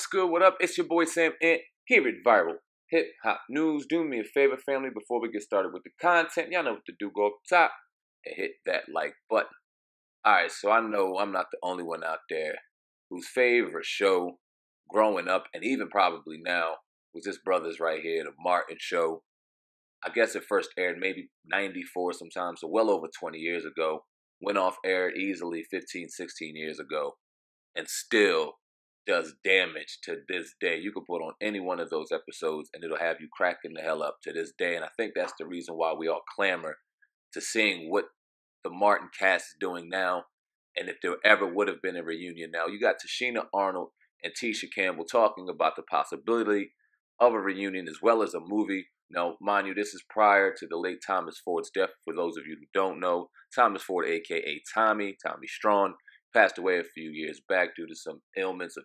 good? What up? It's your boy Sam, and here at Viral Hip Hop News. Do me a favor, family, before we get started with the content. Y'all know what to do. Go up top and hit that like button. Alright, so I know I'm not the only one out there whose favorite show growing up, and even probably now, was this brothers right here, the Martin Show. I guess it first aired maybe 94 sometime, so well over 20 years ago. Went off air easily 15, 16 years ago, and still does damage to this day. You can put on any one of those episodes and it'll have you cracking the hell up to this day. And I think that's the reason why we all clamor to seeing what the Martin cast is doing now, and if there ever would have been a reunion now. You got Tichina, Arnold, and Tisha Campbell talking about the possibility of a reunion as well as a movie. Now, mind you, this is prior to the late Thomas Ford's death. For those of you who don't know, Thomas Ford, a.k.a. Tommy Strong, passed away a few years back due to some illness.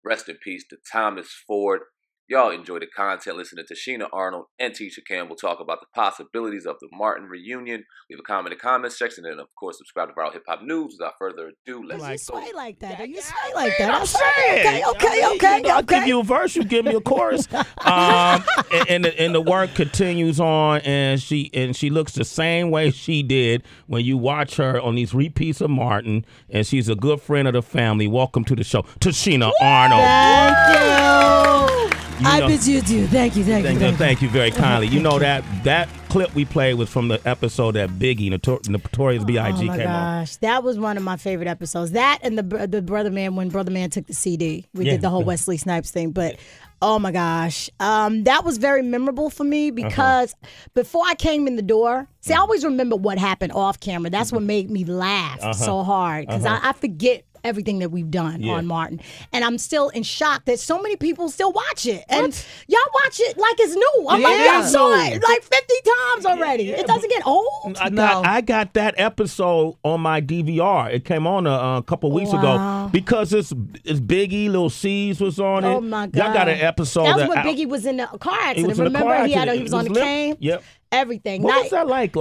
Rest in peace to Thomas Ford. Y'all enjoy the content. Listen to Tichina, Arnold, and Tisha Campbell talk about the possibilities of the Martin reunion. Leave a comment in the comments section, and of course, subscribe to Viral Hip Hop News. Without further ado, let's go. You sway like that. You sway Yeah, like that. I'm saying. Okay. I'll give you a verse, you give me a chorus. And the work continues on, and she looks the same way she did when you watch her on these repeats of Martin, and she's a good friend of the family. Welcome to the show, Tichina Arnold. Thank you. I know- bid you do. Thank you. Thank you very kindly. You know that clip we played was from the episode that Biggie, Notorious B.I.G. Oh my came on. gosh, that was one of my favorite episodes. That and the Brother Man, when Brother Man took the CD, we did the whole Wesley Snipes thing. But oh my gosh, that was very memorable for me because before I came in the door, see, I always remember what happened off camera. That's what made me laugh so hard because I forget everything that we've done on Martin, and I'm still in shock that so many people still watch it, and y'all watch it like it's new. I'm like, y'all saw it like 50 times already. It doesn't get old. I got that episode on my DVR. It came on a couple weeks ago because it's Biggie, Lil C's was on it. Oh my God, y'all got an episode. That's when Biggie was in a car accident. Remember, he was on the cane. Yep. Everything. What was that like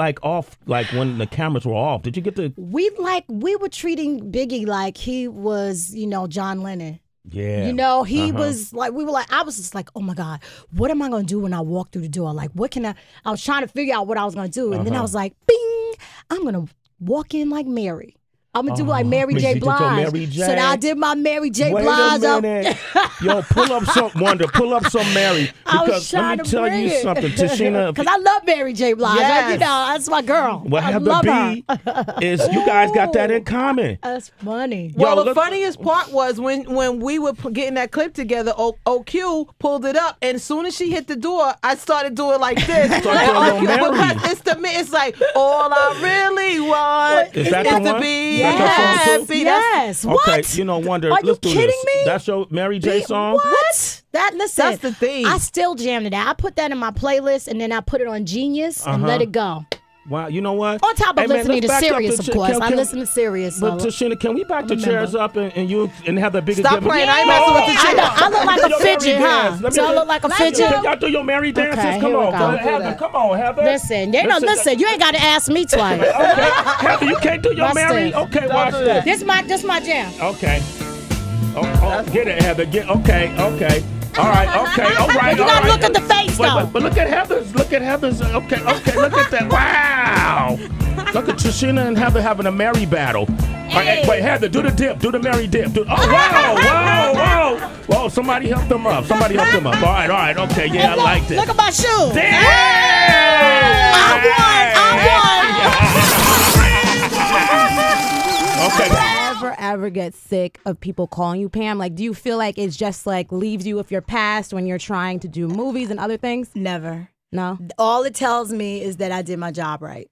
when the cameras were off? Did you get the? We were treating Biggie like he was, John Lennon. Yeah. He was like, I was just like, oh my God, what am I going to do when I walk through the door? Like, I was trying to figure out what I was going to do. And then I was like, bing, I'm going to walk in like Mary. I'm going to do like Mary J. Blige. So now I did my Mary J. Blige. Yo, pull up some Mary. Because let me tell you something, Tichina. Because I love Mary J. Blige. Yes. That's my girl. What I happened love to her. be is you guys got that in common. That's funny. Well, the funniest part was when we were getting that clip together, OQ pulled it up, and as soon as she hit the door, I started doing like this. Because it's like, all I really want is to be happy. Yes. Okay, What? Wonder. Are Let's you do kidding this. me? That's your Mary J. song? What? Listen. That's the thing. I still jam to that. I put that in my playlist, and then I put it on Genius and let it go. Wow, you know what? On top of Hey, man, listening to let's back up Sirius, the of course. I can- listen to Sirius. But Tichina, can we back the chairs up and you and have the biggest? Stop playing. I ain't messing with the chair. I look like a fidget, huh? So I look like a fidget. Can y'all do your Mary dances? Okay, Come here we on, go. Heather. Come on, Heather. Listen, you ain't got to ask me twice. Okay, Heather, you can't do your Watch Mary. this. Okay, watch this. This my jam. Okay. Oh, get it, Heather. Okay. All right. Okay. All right. You gotta look at the face, though. But look at Heather's. Okay. Look at that. Wow. Look at Tichina and Heather having a Mary battle. All right, wait, Heather, do the dip. Do the Mary dip. Whoa. Somebody help them up. All right. Okay. Yeah, I like this. Look at my shoes. Damn! I won. Okay. Ever get sick of people calling you Pam? Like, do you feel like it's just like leaves you with your past when you're trying to do movies and other things? Never. No. All it tells me is that I did my job right.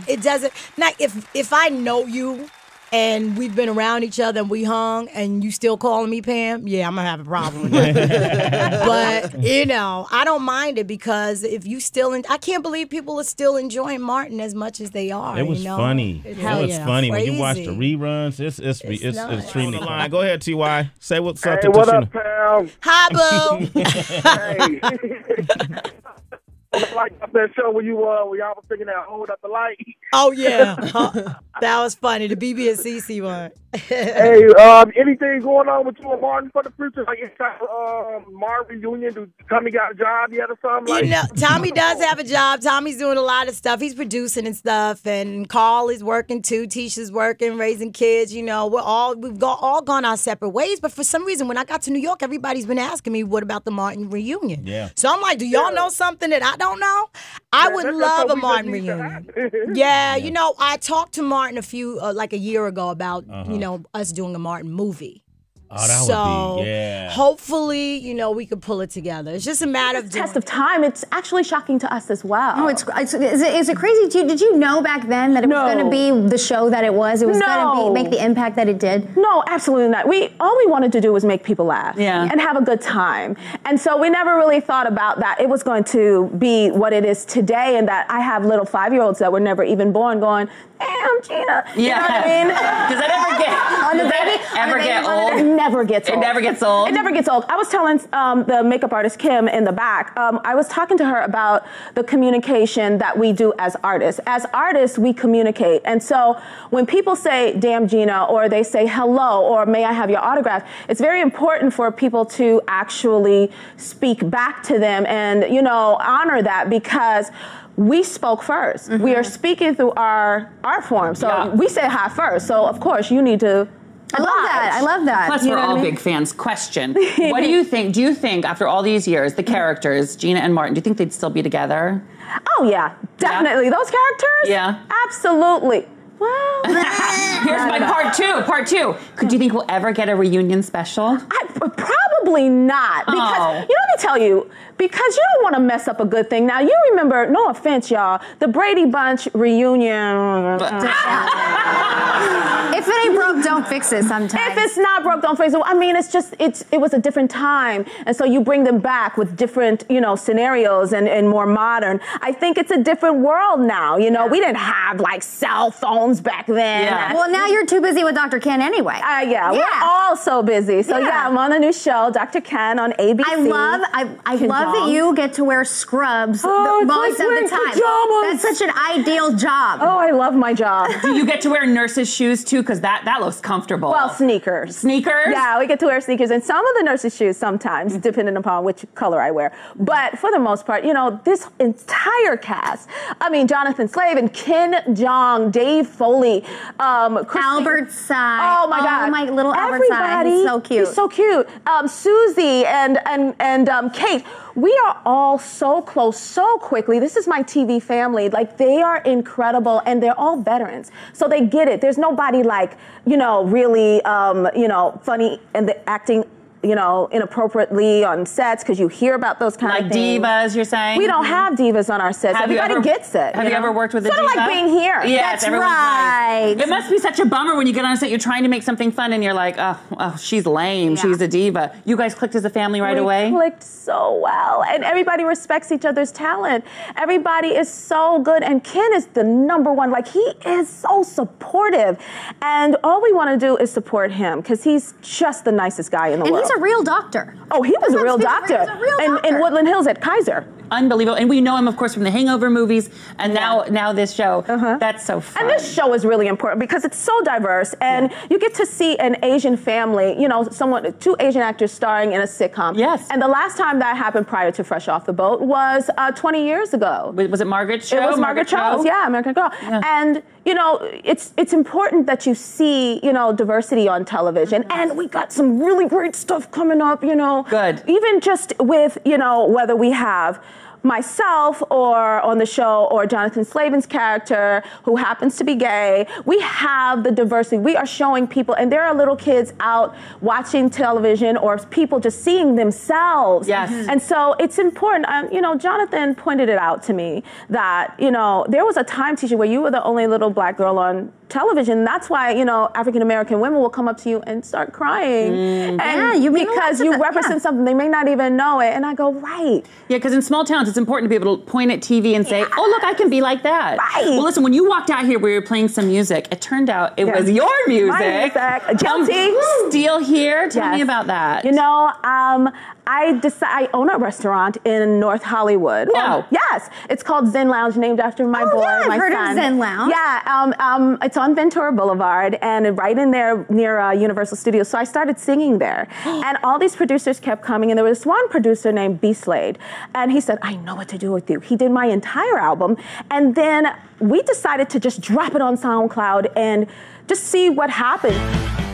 It doesn't. Like if I know you and we've been around each other and we hung and you still calling me Pam, yeah, I'm gonna have a problem with that. But I don't mind it because if you I can't believe people are still enjoying Martin as much as they are. It was funny. It was funny when you watch the reruns. It's extremely fun. Go ahead, Ty. Say what's up to What Tichina. up, Pam? Hi, boo. Hey. Like that show where y'all was thinking that hold up the light. Oh, yeah. That was funny. The BB and CC one. Hey, anything going on with you and Martin for the future? Like, it's Martin reunion. Do Tommy got a job yet or something? Like, You know, Tommy does have a job. Tommy's doing a lot of stuff. He's producing and stuff. And Carl is working too. Tisha's working, raising kids. You know, we've all gone our separate ways. But for some reason, when I got to New York, everybody's been asking me, what about the Martin reunion? Yeah. So I'm like, do y'all know something that I don't know? I would love a Martin reunion. Yeah, you know, I talked to Martin like a year ago about, you know, us doing a Martin movie. Oh, that would be, hopefully, you know, we could pull it together. It's just a matter of test of time. It's actually shocking to us as well. Oh, is it crazy to you? Did you know back then that it was going to be the show that it was? It was going to make the impact that it did? No, absolutely not. All we wanted to do was make people laugh and have a good time. And so we never really thought about that it was going to be what it is today, and that I have little 5-year-olds that were never even born going, damn, Gina. You know what I mean? Does that ever get old? It never gets old. It never gets old? It never gets old. I was telling the makeup artist, Kim, in the back, I was talking to her about the communication that we do as artists. As artists, we communicate. And so when people say, damn, Gina, or they say hello, or may I have your autograph, it's very important for people to actually speak back to them and, you know, honor that, because we spoke first. Mm-hmm. We are speaking through our art form. So we say hi first. So, of course, you need to I love that. Plus, we're all big fans. Question. What do you think? Do you think, after all these years, the characters, Gina and Martin, do you think they'd still be together? Oh, yeah. Definitely. Those characters? Yeah. Absolutely. Well, here's my part two. Do you think we'll ever get a reunion special? Probably not. Because, let me tell you, because you don't want to mess up a good thing. Now, you remember, no offense, y'all, the Brady Bunch reunion. If it ain't broke, don't fix it sometimes. If it's not broke, don't fix it. I mean, it was a different time. And so you bring them back with different, scenarios and more modern. I think it's a different world now. We didn't have, like, cell phones back then. Yeah. Well, now you're too busy with Dr. Ken anyway. We're all so busy. So, I'm on a new show, Dr. Ken, on ABC. I love that you get to wear scrubs most of the time. Pajamas. That's such an ideal job. Oh, I love my job. Do you get to wear nurses' shoes, too? Because that looks comfortable. Well, sneakers. Sneakers? Yeah, we get to wear sneakers. And some of the nurses' shoes sometimes, depending upon which color I wear. But for the most part, this entire cast, Jonathan Slavin, Ken Jeong, Dave Foley, Albert Sy. Oh, my God. My little Albert Sy. He's so cute. He's so cute. Susie and Kate. We are all so close so quickly. This is my TV family. Like, they are incredible, and they're all veterans. So they get it. There's nobody like, really, funny and the acting, inappropriately on sets, because you hear about those kind of things. Like divas, you're saying? We don't have divas on our sets. Everybody gets it. Have you ever worked with a diva? Sort of like being here. Yes, that's right. It must be such a bummer when you get on a set, you're trying to make something fun, and you're like, oh she's lame. Yeah. She's a diva. You guys clicked as a family right away? We clicked so well. And everybody respects each other's talent. Everybody is so good. And Ken is the number one. Like, he is so supportive. And all we want to do is support him, because he's just the nicest guy in the world. He's a real doctor. Oh, he was a real doctor. In Woodland Hills at Kaiser. Unbelievable. And we know him, of course, from the Hangover movies, and now this show. That's so fun. And this show is really important because it's so diverse, and you get to see an Asian family, two Asian actors starring in a sitcom. Yes. And the last time that happened prior to Fresh Off the Boat was 20 years ago. Was it Margaret's show? It was Margaret Cho's, American Girl. Yeah. And, it's important that you see, diversity on television. And we got some really great stuff coming up, Good. Even just with, whether we have myself or on the show or Jonathan Slavin's character who happens to be gay, we have the diversity. We are showing people, and there are little kids out watching television or people just seeing themselves. Yes. And so it's important. Jonathan pointed it out to me that, there was a time, Tisha, where you were the only little black girl on television. That's why, African-American women will come up to you and start crying. Because you represent something. They may not even know it. And I go, right. Yeah, because in small towns, it's important to be able to point at TV and say, oh, look, I can be like that. Right. Well, listen, when you walked out here, we were playing some music. It turned out it was your music. My music. Guilty. Steal Here. Tell me about that. I own a restaurant in North Hollywood. Wow. Yes, it's called Zen Lounge, named after my boy, yeah, my I've heard son. of Zen Lounge. Yeah, it's on Ventura Boulevard and right in there near Universal Studios. So I started singing there, and all these producers kept coming, and there was one producer named B. Slade, and he said, "I know what to do with you." He did my entire album, and then we decided to just drop it on SoundCloud and just see what happened.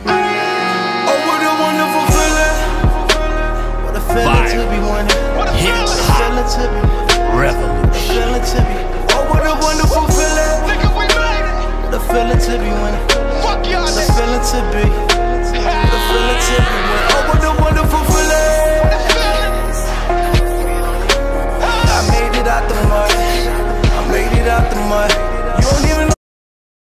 Oh, what a wonderful feeling. What a feeling to be one. What a feeling to be. Revolution. Feeling to be. Oh, what a wonderful feeling. Nigga, we made it. What a feeling to be one. Fuck y'all.